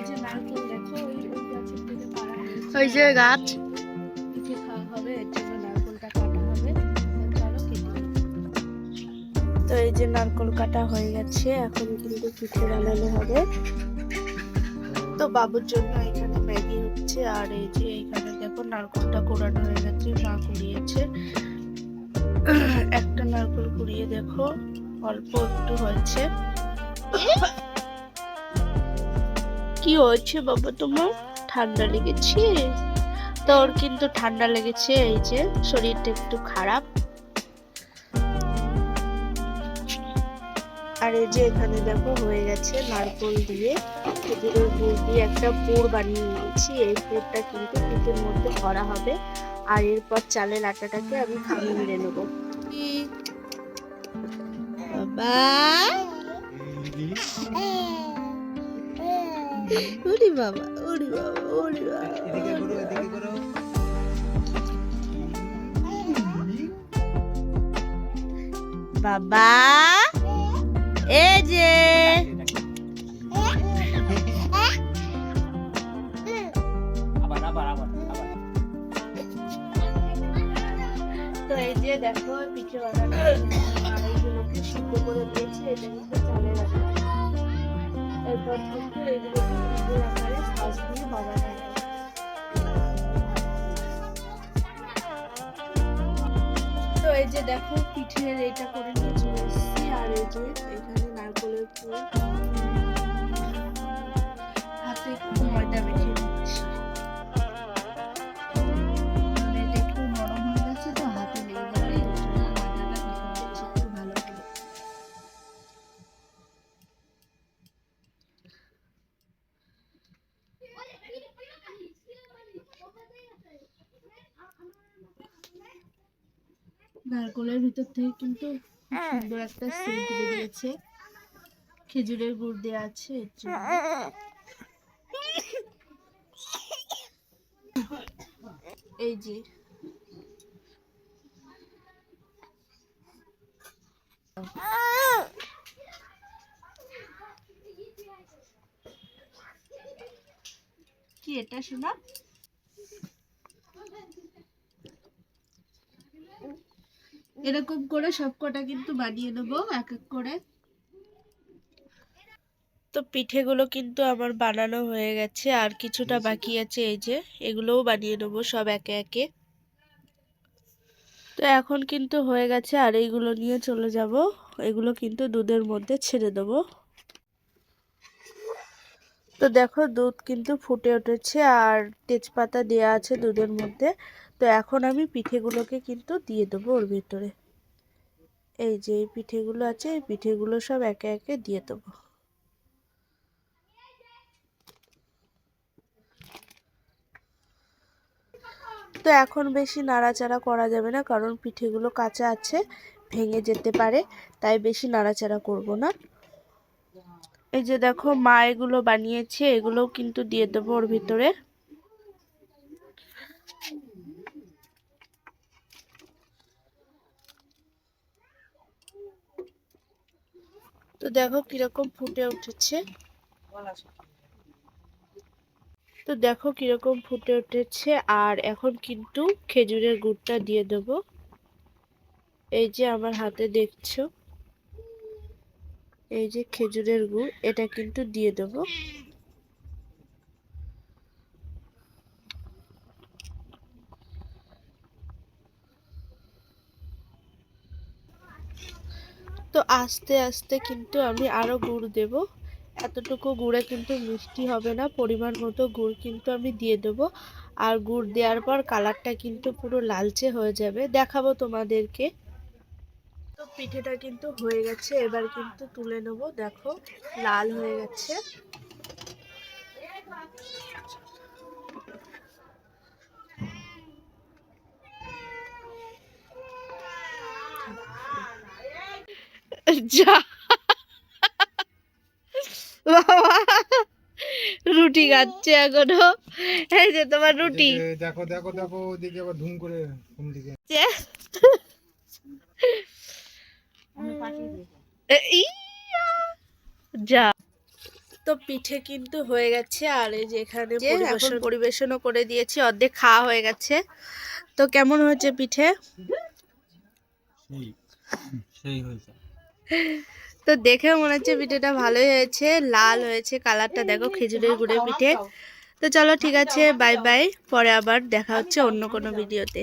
যে নারকেল দেখো ওই গাছের থেকে পাড়া হয়েছে, ওই যে গাছ। পিঠে খাওয়া হবে, এর জন্য নারকেলটা কাটা হবে। চলো কেটে নিই। তো এই যে নারকেল কাটা হয়ে গেছে, এখন কিন্তু পিঠে বানানো হবে। তো বাবুর জন্য এখানে ম্যাগি হচ্ছে, আর এই যে এখানে দেখো নারকেলটা কোড়ানো হয়ে গেছে, মা কুড়িয়েছে। একটা নারকেল কুড়িয়ে দেখো অল্প একটু হয়েছে। কি হয়েছে বাবা তোমার? ঠান্ডা লেগেছে? তোর কিন্তু ঠান্ডা লেগেছে, এই যে শরীরটা একটু খারাপ। আর এই যে এখানে দেখো হয়ে গেছে নারকেল দিয়ে খেজুরের গুড় দিয়ে একটা পুর বানিয়ে নিয়েছি। এই পুরটা কিন্তু পিঠের মধ্যে ভরা হবে, আর এরপর চালের আটাটাকে আমি খামিয়ে মেরে নেবো। বাবা ওরে বাবা, ওরে বাবা, ওরে বাবা। বাবা এই যে তো এই যে দেখো পিঠে বানানো আড়াইগুলোকে সিদ্ধ করে দিয়েছি। এটা কিন্তু চালের আটা। এরপর কিন্তু এগুলোকে পিঠের আকারে সাজ দিয়ে বানানো হবে। তো এই যে দেখো পিঠের এটা করে নিয়ে চলে এসেছি, আর এই যে এখানে নারকেলের পুর হাতে একটু ময়দা মেখে নিচ্ছি। এটা একটু নরম হয়ে গেছে তো হাতে লেগে যাবে, এই জন্য ময়দাটা মেখে নিচ্ছি একটু ভালো করে। নারকেলের ভিতর থেকে কিন্তু খুব সুন্দর একটা সেন্ট বেরিয়েছে, খেজুরের গুড় দেওয়া আছে এর জন্য। এই যে কি এটা শোনা, এরকম করে সবকটা কিন্তু বানিয়ে নেবো এক এক করে। তো পিঠেগুলো কিন্তু আমার বানানো হয়ে গেছে, আর কিছুটা বাকি আছে, এই যে এগুলোও বানিয়ে নেবো সব একে একে। তো এখন কিন্তু হয়ে গেছে, আর এইগুলো নিয়ে চলে যাব, এগুলো কিন্তু দুধের মধ্যে ছেড়ে দেবো। তো দেখো দুধ কিন্তু ফুটে উঠেছে, আর তেজপাতা দেয়া আছে দুধের মধ্যে। তো এখন আমি পিঠেগুলোকে কিন্তু দিয়ে দেবো ওর ভিতরে। এই যে এই পিঠেগুলো আছে, এই পিঠেগুলো সব একে একে দিয়ে দেবো। তো এখন বেশি নাড়াচাড়া করা যাবে না, কারণ পিঠেগুলো কাঁচা আছে, ভেঙে যেতে পারে, তাই বেশি নাড়াচাড়া করব না। এই যে দেখো মা এগুলো বানিয়েছে, এগুলোও কিন্তু দিয়ে দেবো ওর ভিতরে। তো দেখো কিরকম ফুটে উঠেছে, তো দেখো কিরকম ফুটে উঠেছে। আর এখন কিন্তু খেজুরের গুড়টা দিয়ে দেবো, এই যে আমার হাতে দেখছো, এই যে খেজুরের গুড়, এটা কিন্তু দিয়ে দেবো। তো আস্তে আস্তে কিন্তু আমি আরো গুড় দেব, এতটুকু গুড়ে কিন্তু মিষ্টি হবে না, পরিমাণ মতো গুড় কিন্তু আমি দিয়ে দেবো। আর গুড় দেওয়ার পর কালারটা কিন্তু পুরো লালচে হয়ে যাবে, দেখাবো তোমাদেরকে। তো পিঠেটা কিন্তু হয়ে গেছে, এবার কিন্তু তুলে নেবো, দেখো লাল হয়ে গেছে। যা বাবা রুটি খাচ্ছে এখনো, এই যে তোমার রুটি। দেখো দেখো দেখো ওদিকে আবার ধুম করে কোন দিকে যা। তো পিঠে কিন্তু হয়ে গেছে, আর এই যে এখানে এখন পরিবেশনও করে দিয়েছি, অর্ধেক খাওয়া হয়ে গেছে। তো কেমন হয়েছে পিঠে? সেই হয়েছে। তো দেখেও মনে হচ্ছে পিঠেটা ভালোই হয়েছে, লাল হয়েছে কালারটা, দেখো খেজুরের গুড়ের পিঠে। তো চলো ঠিক আছে, বাই বাই, পরে আবার দেখা হচ্ছে অন্য কোনো ভিডিওতে।